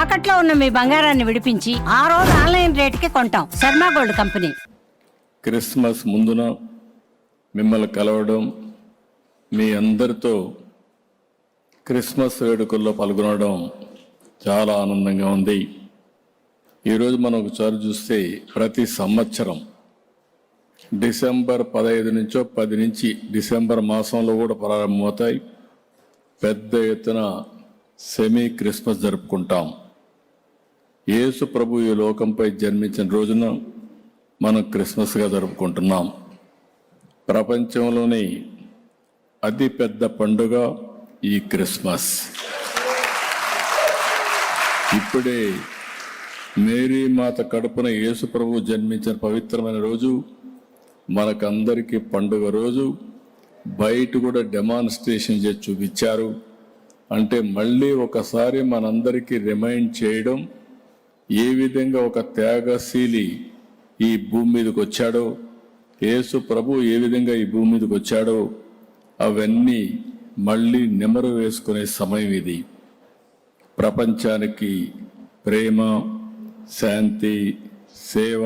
తాకట్లో ఉన్న మీ బంగారాన్ని విడిపించి ఆ రోజు ఆన్లైన్ రేటుకి కొంటాం. Sharma gold company. క్రిస్మస్ ముందున మిమ్మల్ని కలవడం, మీ అందరితో క్రిస్మస్ వేడుకల్లో పాల్గొనడం చాలా ఆనందంగా ఉంది. ఈరోజు మనం ఒకసారి చూస్తే ప్రతి సంవత్సరం డిసెంబర్ 15 నుంచో 10 నుంచి డిసెంబర్ మాసంలో కూడా ప్రారంభమవుతాయి. పెద్ద ఎత్తున సెమీ క్రిస్మస్ జరుపుకుంటాం. యేసు ప్రభు ఈ లోకంపై జన్మించిన రోజున మనం క్రిస్మస్గా జరుపుకుంటున్నాం. ప్రపంచంలోని అతి పెద్ద పండుగ ఈ క్రిస్మస్. ఇప్పుడే మేరీ మాత కడుపున యేసు ప్రభు జన్మించిన పవిత్రమైన రోజు, మనకందరికీ పండుగ రోజు. బయట కూడా డెమాన్స్ట్రేషన్ చేసి చూపించారు. అంటే మళ్ళీ ఒకసారి మనందరికీ రిమైండ్ చేయడం, ఏ విధంగా ఒక త్యాగశీలి ఈ భూమి మీదకి వచ్చాడో, యేసు ప్రభు ఏ విధంగా ఈ భూమి మీదకి వచ్చాడో అవన్నీ మళ్ళీ నెమరు వేసుకునే సమయం ఇది. ప్రపంచానికి ప్రేమ, శాంతి, సేవ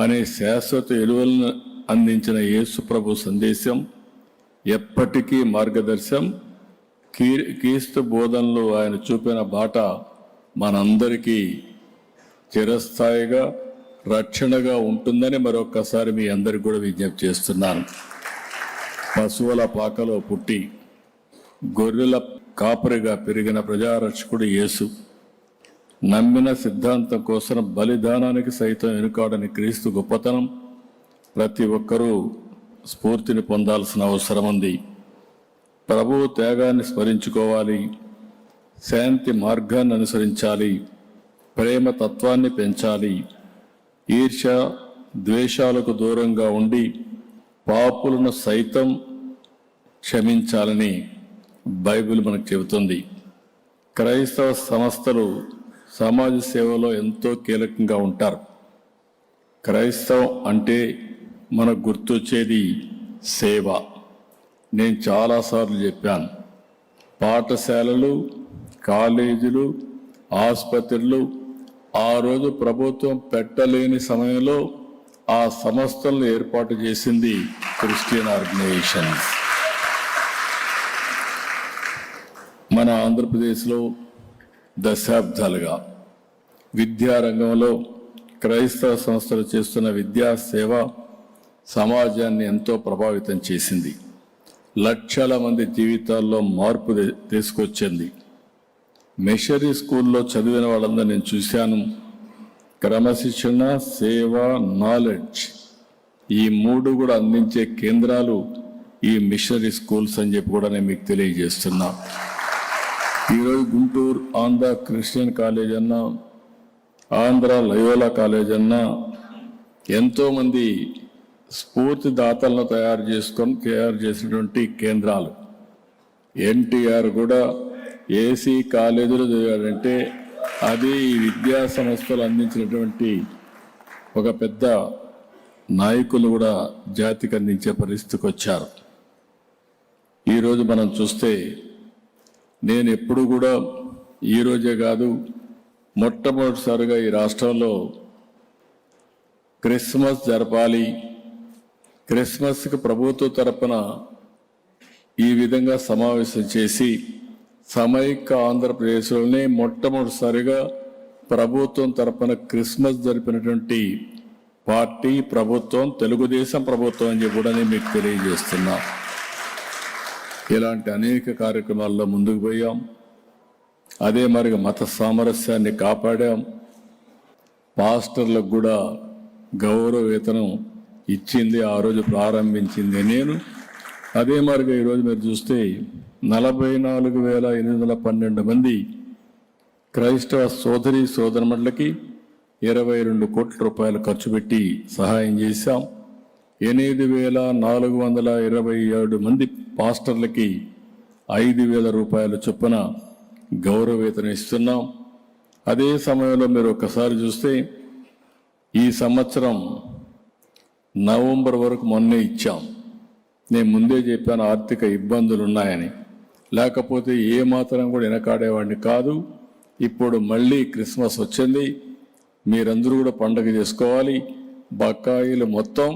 అనే శాశ్వత విలువలను అందించిన యేసు ప్రభు సందేశం ఎప్పటికీ మార్గదర్శనం. క్రీస్తు బోధనలో ఆయన చూపిన బాట మనందరికీ చిరస్థాయిగా రక్షణగా ఉంటుందని మరొక్కసారి మీ అందరికి కూడా విజ్ఞప్తి చేస్తున్నాను. పశువుల పాకలో పుట్టి గొర్రెల కాపరిగా పెరిగిన ప్రజారక్షకుడు యేసు, నమ్మిన సిద్ధాంతం కోసం బలిదానానికి సైతం వెనుకాడని క్రీస్తు గొప్పతనం ప్రతి ఒక్కరూ స్ఫూర్తిని పొందాల్సిన అవసరం ఉంది. ప్రభువు త్యాగాన్ని స్మరించుకోవాలి, శాంతి మార్గాన్ని అనుసరించాలి, ప్రేమ తత్వాన్ని పెంచాలి, ఈర్ష్య ద్వేషాలకు దూరంగా ఉండి పాపులను సైతం క్షమించాలని బైబిల్ మనకు చెబుతుంది. క్రైస్తవ సంస్థలు సమాజ సేవలో ఎంతో కీలకంగా ఉంటారు. క్రైస్తవం అంటే మనకు గుర్తొచ్చేది సేవ. నేను చాలాసార్లు చెప్పాను, పాఠశాలలు, కాలేజీలు, ఆసుపత్రులు ఆ రోజు ప్రభుత్వం పెట్టలేని సమయంలో ఆ సంస్థలను ఏర్పాటు చేసింది క్రిస్టియన్ ఆర్గనైజేషన్స్. మన ఆంధ్రప్రదేశ్లో దశాబ్దాలుగా విద్యారంగంలో క్రైస్తవ సంస్థలు చేస్తున్న విద్యా సేవ సమాజాన్ని ఎంతో ప్రభావితం చేసింది. లక్షల మంది జీవితాల్లో మార్పు తీసుకొచ్చింది. మిషనరీ స్కూల్లో చదివిన వాళ్ళందరూ నేను చూశాను. క్రమశిక్షణ, సేవ, నాలెడ్జ్ ఈ మూడు కూడా అందించే కేంద్రాలు ఈ మిషనరీ స్కూల్స్ అని చెప్పి కూడా నేను మీకు తెలియజేస్తున్నా. ఈరోజు గుంటూరు ఆంధ్ర క్రిస్టియన్ కాలేజ్ అన్నా, ఆంధ్ర లయోలా కాలేజ్ అన్నా ఎంతోమంది స్ఫూర్తిదాతలను తయారు చేసినటువంటి కేంద్రాలు. ఎన్టీఆర్ కూడా ఏసీ కాలేజీలో చదివాడంటే అది ఈ విద్యా సంస్థలు అందించినటువంటి ఒక పెద్ద నాయకులు కూడా జాతికి అందించే పరిస్థితికి వచ్చారు. ఈరోజు మనం చూస్తే నేను ఎప్పుడు కూడా ఈరోజే కాదు, మొట్టమొదటిసారిగా ఈ రాష్ట్రంలో క్రిస్మస్ జరపాలి, క్రిస్మస్కి ప్రభుత్వ తరపున ఈ విధంగా సమావేశం చేసి సమైక్య ఆంధ్రప్రదేశ్లోనే మొట్టమొదటిసారిగా ప్రభుత్వం తరపున క్రిస్మస్ జరిపినటువంటి పార్టీ ప్రభుత్వం తెలుగుదేశం ప్రభుత్వం అని చెప్పి కూడా నేను మీకు తెలియజేస్తున్నా. ఇలాంటి అనేక కార్యక్రమాల్లో ముందుకు పోయాం. అదే మరి మత సామరస్యాన్ని కాపాడాం. పాస్టర్లకు కూడా గౌరవ వేతనం ఇచ్చింది, ఆ రోజు ప్రారంభించింది నేను. అదే మరిగా ఈరోజు మీరు చూస్తే 44,812 మంది క్రైస్తవ సోదరి సోదరులకి 22 కోట్ల రూపాయలు ఖర్చు పెట్టి సహాయం చేశాం. 8,427 మంది పాస్టర్లకి 5,000 రూపాయల చొప్పున గౌరవ వేతనం ఇస్తున్నాం. అదే సమయంలో మీరు ఒక్కసారి చూస్తే ఈ సంవత్సరం నవంబర్ వరకు మొన్నే ఇచ్చాం. నేను ముందే చెప్పాను ఆర్థిక ఇబ్బందులు ఉన్నాయని, లేకపోతే ఏ మాత్రం కూడా వెనకాడేవాడిని కాదు. ఇప్పుడు మళ్ళీ క్రిస్మస్ వచ్చింది, మీరందరూ కూడా పండుగ చేసుకోవాలి. బకాయిలు మొత్తం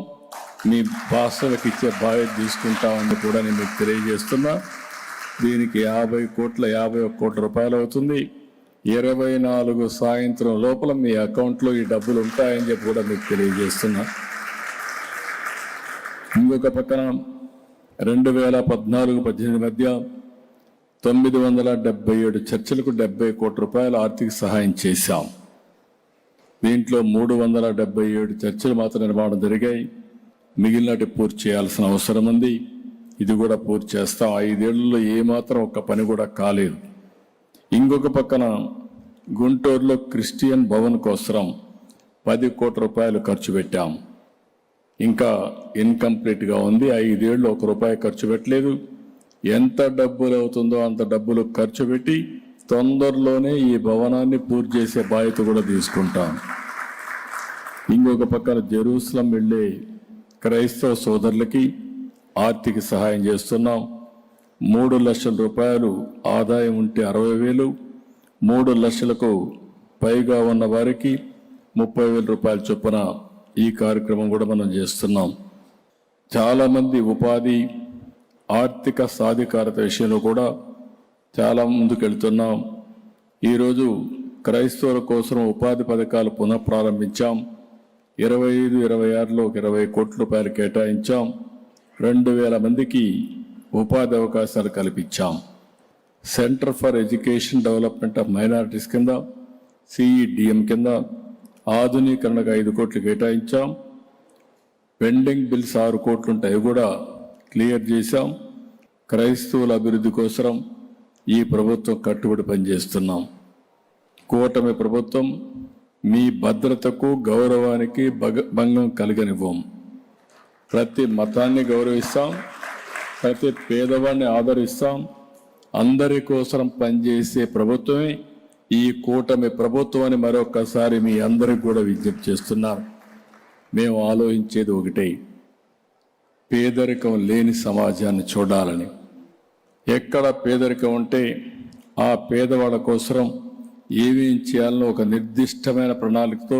మీ భాషలకు ఇచ్చే బాధ్యత తీసుకుంటామని కూడా నేను మీకు తెలియజేస్తున్నా. దీనికి 51 కోట్ల రూపాయలు అవుతుంది. 24 సాయంత్రం లోపల మీ అకౌంట్లో ఈ డబ్బులు ఉంటాయని చెప్పి కూడా మీకు తెలియజేస్తున్నా. ఇంకొక పక్కన 2014-18 మధ్య 977 చర్చిలకు 70 కోట్ల రూపాయల ఆర్థిక సహాయం చేశాం. దీంట్లో 377 చర్చలు మాత్రం నిర్మాణం జరిగాయి. మిగిలినటి పూర్తి చేయాల్సిన అవసరం ఉంది. ఇది కూడా పూర్తి చేస్తాం. 5 ఏళ్లలో ఏమాత్రం ఒక్క పని కూడా కాలేదు. ఇంకొక పక్కన గుంటూరులో క్రిస్టియన్ భవన్ కోసం 10 కోట్ల రూపాయలు ఖర్చు పెట్టాం. ఇంకా ఇన్కంప్లీట్గా ఉంది. 5 ఏళ్ళు 1 రూపాయి ఖర్చు పెట్టలేదు. ఎంత డబ్బులు అవుతుందో అంత డబ్బులు ఖర్చు పెట్టి తొందరలోనే ఈ భవనాన్ని పూర్తి చేసే బాధ్యత కూడా తీసుకుంటాం. ఇంకొక పక్కన జెరూసలం వెళ్ళే క్రైస్తవ సోదరులకి ఆర్థిక సహాయం చేస్తున్నాం. 3 లక్షల రూపాయలు ఆదాయం ఉంటే 60,000, 3 లక్షలకు పైగా ఉన్న వారికి 30,000 రూపాయల చొప్పున ఈ కార్యక్రమం కూడా మనం చేస్తున్నాం. చాలామంది ఉపాధి ఆర్థిక సాధికారత విషయంలో కూడా చాలా ముందుకెళ్తున్నాం. ఈరోజు క్రైస్తవుల కోసం ఉపాధి పథకాలు పునఃప్రారంభించాం. 25-26లో 20 కోట్ల రూపాయలు కేటాయించాం. 2,000 మందికి ఉపాధి అవకాశాలు కల్పించాం. Centre for education development of minorities కింద CEDM కింద ఆధునీకరణకు 5 కోట్లు కేటాయించాం. పెండింగ్ బిల్స్ 6 కోట్లు ఉంటాయి, కూడా క్లియర్ చేశాం. క్రైస్తవుల అభివృద్ధి కోసం ఈ ప్రభుత్వం కట్టుబడి పనిచేస్తున్నాం. కూటమి ప్రభుత్వం మీ భద్రతకు గౌరవానికి భంగం కలగనివ్వం. ప్రతి మతాన్ని గౌరవిస్తాం, ప్రతి పేదవాడిని ఆదరిస్తాం. అందరి కోసం పనిచేసే ప్రభుత్వమే ఈ కూటమి ప్రభుత్వం అని మరొకసారి మీ అందరికి కూడా విజ్ఞప్తి చేస్తున్నాం. మేము ఆలోచించేది ఒకటే, పేదరికం లేని సమాజాన్ని చూడాలని. ఎక్కడ పేదరికం ఉంటే ఆ పేదవాళ్ళ కోసం ఏమేం చేయాలనో ఒక నిర్దిష్టమైన ప్రణాళికతో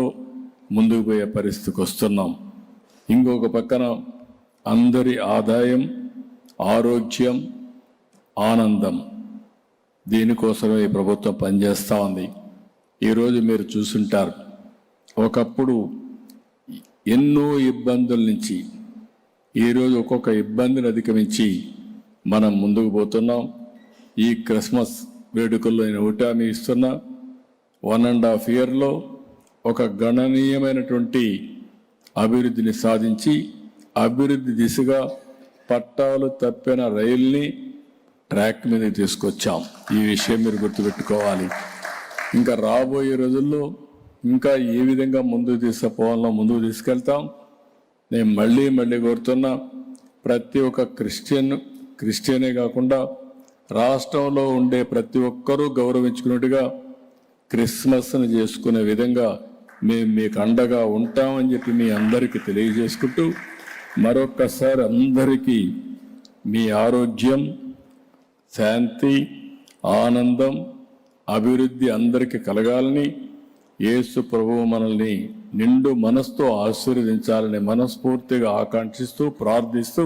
ముందుకు పోయే పరిస్థితికి వస్తున్నాం. ఇంకొక పక్కన అందరి ఆదాయం, ఆరోగ్యం, ఆనందం, దీనికోసమే ఈ ప్రభుత్వం పనిచేస్తూ ఉంది. ఈరోజు మీరు చూసుంటారు, ఒకప్పుడు ఎన్నో ఇబ్బందుల నుంచి ఈరోజు ఒక్కొక్క ఇబ్బందిని అధిగమించి మనం ముందుకు పోతున్నాం. ఈ క్రిస్మస్ వేడుకల్లో నేను హామీ ఇస్తున్నా, 1.5 ఇయర్లో ఒక గణనీయమైనటువంటి అభివృద్ధిని సాధించి అభివృద్ధి దిశగా పట్టాలు తప్పిన రైల్ని ట్రాక్ మీద తీసుకొచ్చాం. ఈ విషయం మీరు గుర్తుపెట్టుకోవాలి. ఇంకా రాబోయే రోజుల్లో ఇంకా ఏ విధంగా ముందుకు తీసుకుపోవాలో ముందుకు తీసుకెళ్తాం. నేను మళ్ళీ కోరుతున్నా, ప్రతి ఒక్క క్రిస్టియనే కాకుండా రాష్ట్రంలో ఉండే ప్రతి ఒక్కరూ గౌరవించుకున్నట్టుగా క్రిస్మస్ను చేసుకునే విధంగా మేము మీకు అండగా ఉంటామని చెప్పి మీ అందరికీ తెలియజేసుకుంటూ, మరొక్కసారి అందరికీ మీ ఆరోగ్యం, శాంతి, ఆనందం, అభివృద్ధి అందరికీ కలగాలని, యేసు ప్రభువు మనల్ని నిండు మనసుతో ఆశీర్వదించాలని మనస్ఫూర్తిగా ఆకాంక్షిస్తూ ప్రార్థిస్తూ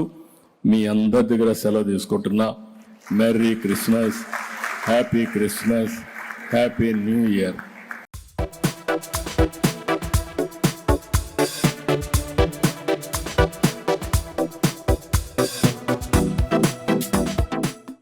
మీ అందరి దగ్గర సెలవు తీసుకుంటున్నా. Merry Christmas, happy Christmas, happy new year.